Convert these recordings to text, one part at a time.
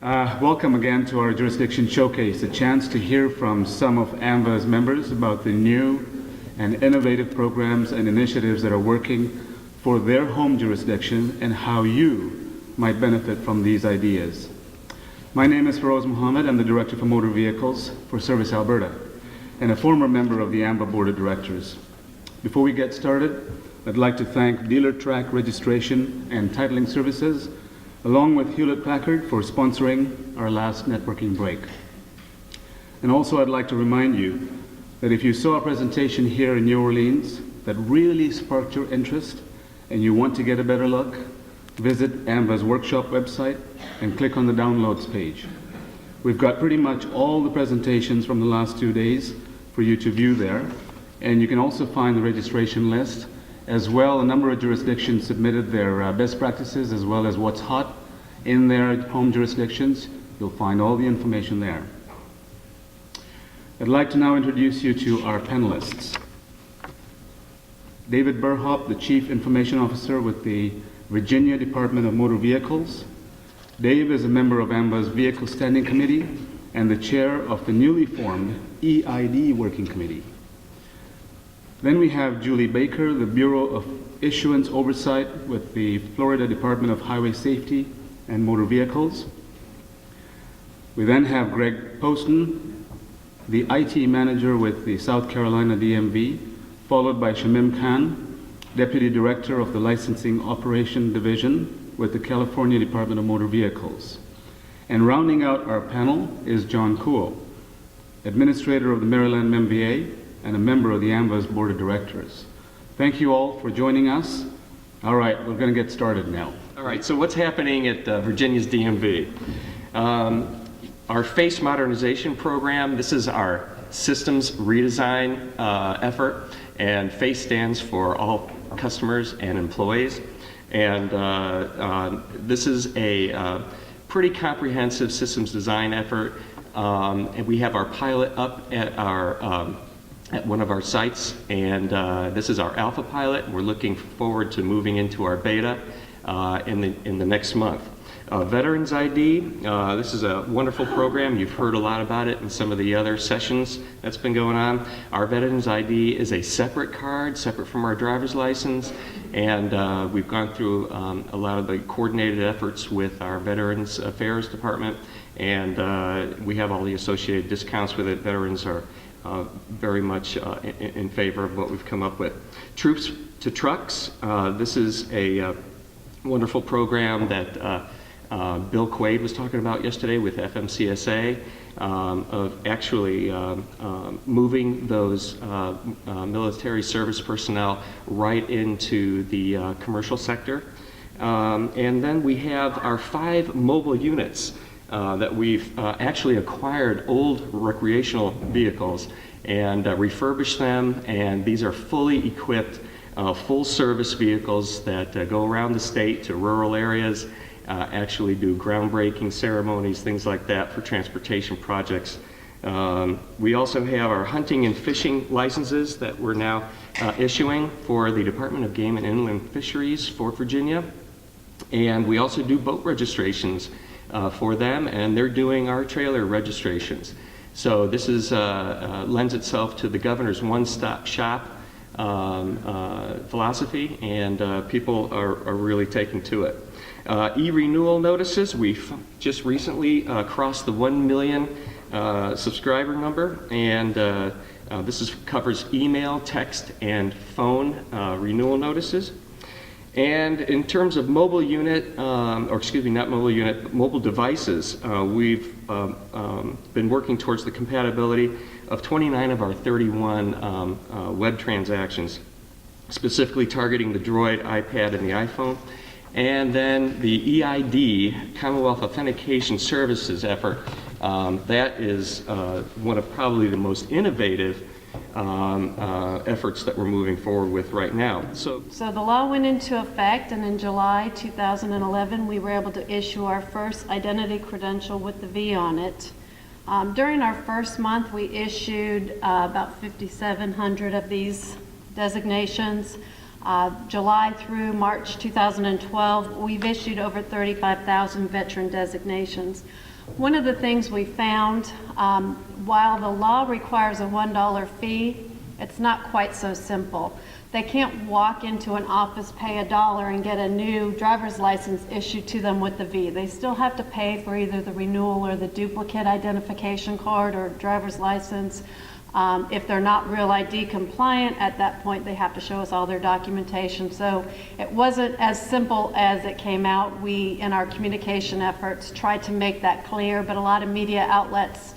Welcome again to our Jurisdiction Showcase, a chance to hear from some of AMVA's members about the new and innovative programs and initiatives that are working for their home jurisdiction and how you might benefit from these ideas. My name is Feroz Mohammed. I'm the Director for Motor Vehicles for Service Alberta and a former member of the AMVA Board of Directors. Before we get started, I'd like to thank DealerTrack Registration and Titling Services along with Hewlett-Packard for sponsoring our last networking break. And also I'd like to remind you that if you saw a presentation here in New Orleans that really sparked your interest and you want to get a better look, visit AMVA's workshop website and click on the downloads page. We've got pretty much all the presentations from the last 2 days for you to view there, and you can also find the registration list. As well, a number of jurisdictions submitted their best practices as well as what's hot in their home jurisdictions. You'll find all the information there. I'd like to now introduce you to our panelists. David Burhoff, the Chief Information Officer with the Virginia Department of Motor Vehicles. Dave is a member of AMVA's Vehicle Standing Committee and the chair of the newly formed EID Working Committee. Then we have Julie Baker, the Bureau of Issuance Oversight with the Florida Department of Highway Safety and Motor Vehicles. We then have Greg Poston, the IT Manager with the South Carolina DMV, followed by Shamim Khan, Deputy Director of the Licensing Operation Division with the California Department of Motor Vehicles. And rounding out our panel is John Kuo, Administrator of the Maryland MVA, and a member of the AMVA's Board of Directors. Thank you all for joining us. All right, we're going to get started now. All right, so what's happening at Virginia's DMV? Our FACE modernization program, this is our systems redesign effort, and FACE stands for All Customers and Employees. And this is a pretty comprehensive systems design effort, and we have our pilot up at our at one of our sites, and this is our alpha pilot. We're looking forward to moving into our beta in the next month. Veterans ID, this is a wonderful program. You've heard a lot about it in some of the other sessions that's been going on. Our Veterans ID is a separate card, separate from our driver's license, and we've gone through a lot of the coordinated efforts with our Veterans Affairs Department, and we have all the associated discounts with it. Veterans are very much in favor of what we've come up with. Troops to Trucks, this is a wonderful program that Bill Quaid was talking about yesterday with FMCSA, of actually moving those military service personnel right into the commercial sector. And then we have our 5 mobile units that we've actually acquired old recreational vehicles and refurbished them, and these are fully equipped full service vehicles that go around the state to rural areas, actually do groundbreaking ceremonies, things like that for transportation projects. We also have our hunting and fishing licenses that we're now issuing for the Department of Game and Inland Fisheries for Virginia, and we also do boat registrations for them, and they're doing our trailer registrations. So this is lends itself to the governor's one-stop shop philosophy, and people are really taking to it. E-renewal notices, we've just recently crossed the 1 million subscriber number, and this covers email, text, and phone renewal notices. And in terms of mobile unit, or excuse me, not mobile unit, but mobile devices, we've been working towards the compatibility of 29 of our 31 web transactions, specifically targeting the Droid, iPad, and the iPhone. And then the EID, Commonwealth Authentication Services effort, that is one of probably the most innovative efforts that we're moving forward with right now. So the law went into effect, and in July 2011 we were able to issue our first identity credential with the V on it. During our first month we issued about 5,700 of these designations. July through March 2012, we've issued over 35,000 veteran designations. One of the things we found, while the law requires a $1 fee, it's not quite so simple. They can't walk into an office, pay $1, and get a new driver's license issued to them with the V. They still have to pay for either the renewal or the duplicate identification card or driver's license. If they're not Real ID compliant, at that point they have to show us all their documentation. So it wasn't as simple as it came out. We, in our communication efforts, tried to make that clear, but a lot of media outlets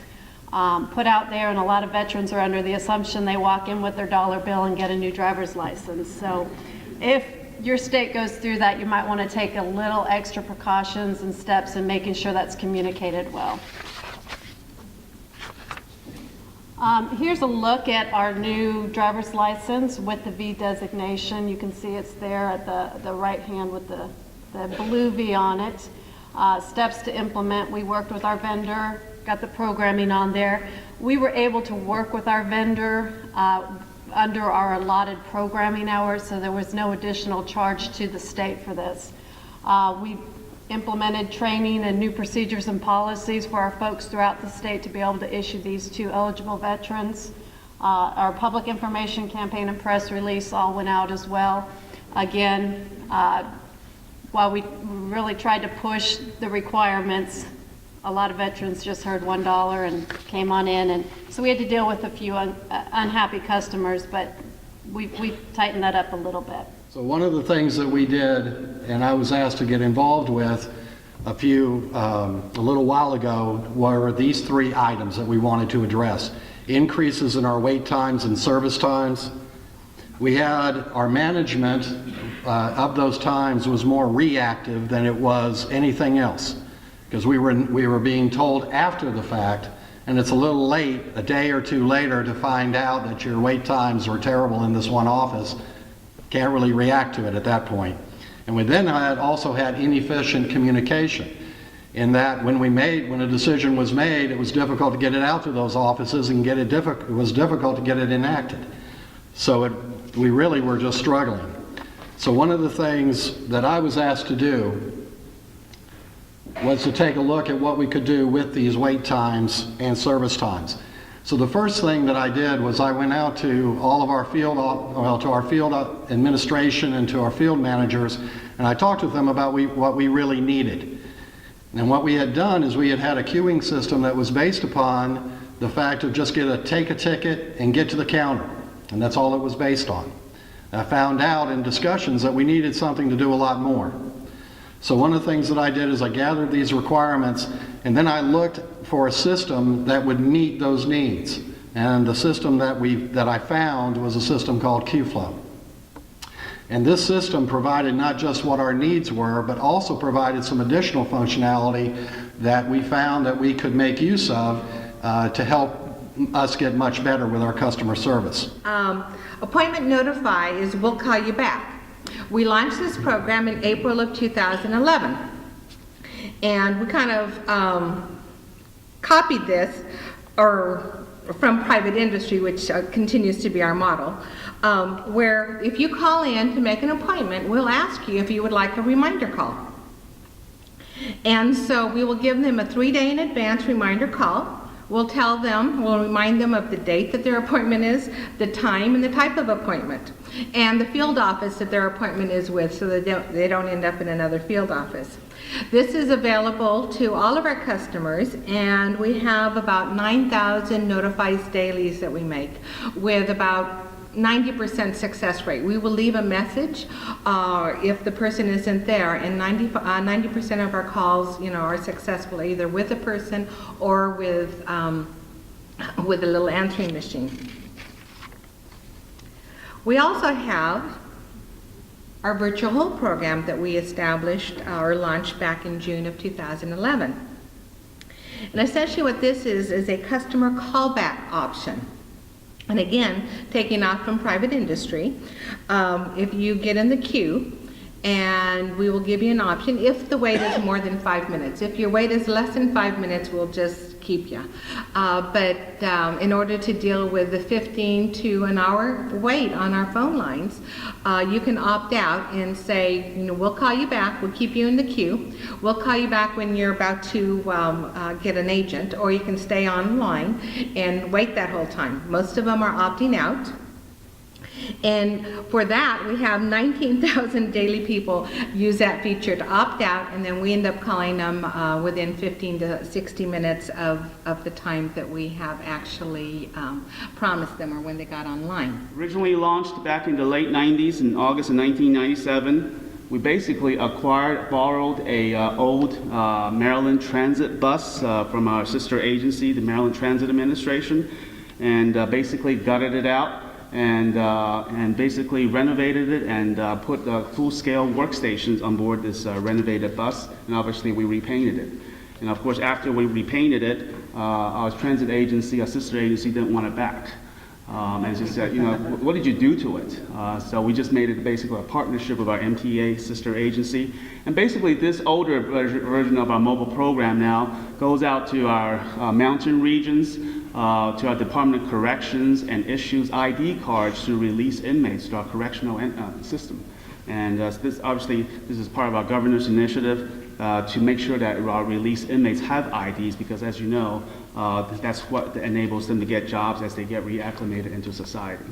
put out there, and a lot of veterans are under the assumption they walk in with their dollar bill and get a new driver's license. So if your state goes through that, you might want to take a little extra precautions and steps in making sure that's communicated well. Here's a look at our new driver's license with the V designation. You can see it's there at the right hand with the blue V on it. Steps to implement. We worked with our vendor, got the programming on there. We were able to work with our vendor under our allotted programming hours, so there was no additional charge to the state for this. We implemented training and new procedures and policies for our folks throughout the state to be able to issue these to eligible veterans. Our public information campaign and press release all went out as well. Again, while we really tried to push the requirements, a lot of veterans just heard $1 and came on in, and so we had to deal with a few unhappy customers, but we've tightened that up a little bit. So one of the things that we did, and I was asked to get involved with a little while ago, were these 3 items that we wanted to address. Increases in our wait times and service times. We had our management of those times was more reactive than it was anything else, because we were being told after the fact, and it's a little late, a day or 2 later, to find out that your wait times were terrible in this one office. Can't really react to it at that point. And we then also had inefficient communication, in that when a decision was made, it was difficult to get it out to those offices, and it was difficult to get it enacted. So we really were just struggling. So one of the things that I was asked to do was to take a look at what we could do with these wait times and service times. So the first thing that I did was I went out to all of our to our field administration and to our field managers, and I talked with them about what we really needed. And what we had done is we had a queuing system that was based upon the fact of just take a ticket and get to the counter, and that's all it was based on. I found out in discussions that we needed something to do a lot more. So one of the things that I did is I gathered these requirements, and then I looked for a system that would meet those needs. And the system that I found was a system called QFlow. And this system provided not just what our needs were, but also provided some additional functionality that we found that we could make use of to help us get much better with our customer service. Appointment Notify is We'll Call You Back. We launched this program in April of 2011, and we kind of copied this from private industry, which continues to be our model, where if you call in to make an appointment, we'll ask you if you would like a reminder call. And so we will give them a 3-day in advance reminder call. We'll remind them of the date that their appointment is, the time and the type of appointment, and the field office that their appointment is with, so that they don't end up in another field office. This is available to all of our customers, and we have about 9,000 notifies dailies that we make, with about 90% success rate. We will leave a message if the person isn't there, and 90% of our calls, are successful either with a person or with a little answering machine. We also have our virtual hold program that we established or launched back in June of 2011. And essentially what this is a customer callback option. And again, taking off from private industry, if you get in the queue, and we will give you an option if the wait is more than 5 minutes. If your wait is less than 5 minutes, we'll just keep you. But in order to deal with the 15 to an hour wait on our phone lines, you can opt out and say, we'll call you back, we'll keep you in the queue, we'll call you back when you're about to get an agent, or you can stay online and wait that whole time. Most of them are opting out. And for that, we have 19,000 daily people use that feature to opt out, and then we end up calling them within 15 to 60 minutes of the time that we have actually promised them or when they got online. Originally launched back in the late 90s, in August of 1997, we basically borrowed a old Maryland Transit bus from our sister agency, the Maryland Transit Administration, and basically gutted it out and basically renovated it and put full-scale workstations on board this renovated bus, and obviously we repainted it. And of course, after we repainted it, our transit agency, our sister agency, didn't want it back. And just said, what did you do to it? So we just made it basically a partnership with our MTA sister agency. And basically this older version of our mobile program now goes out to our mountain regions, to our Department of Corrections, and issues ID cards to release inmates to our correctional system. And this is part of our governor's initiative to make sure that our released inmates have IDs, because as you know, that's what enables them to get jobs as they get reacclimated into society.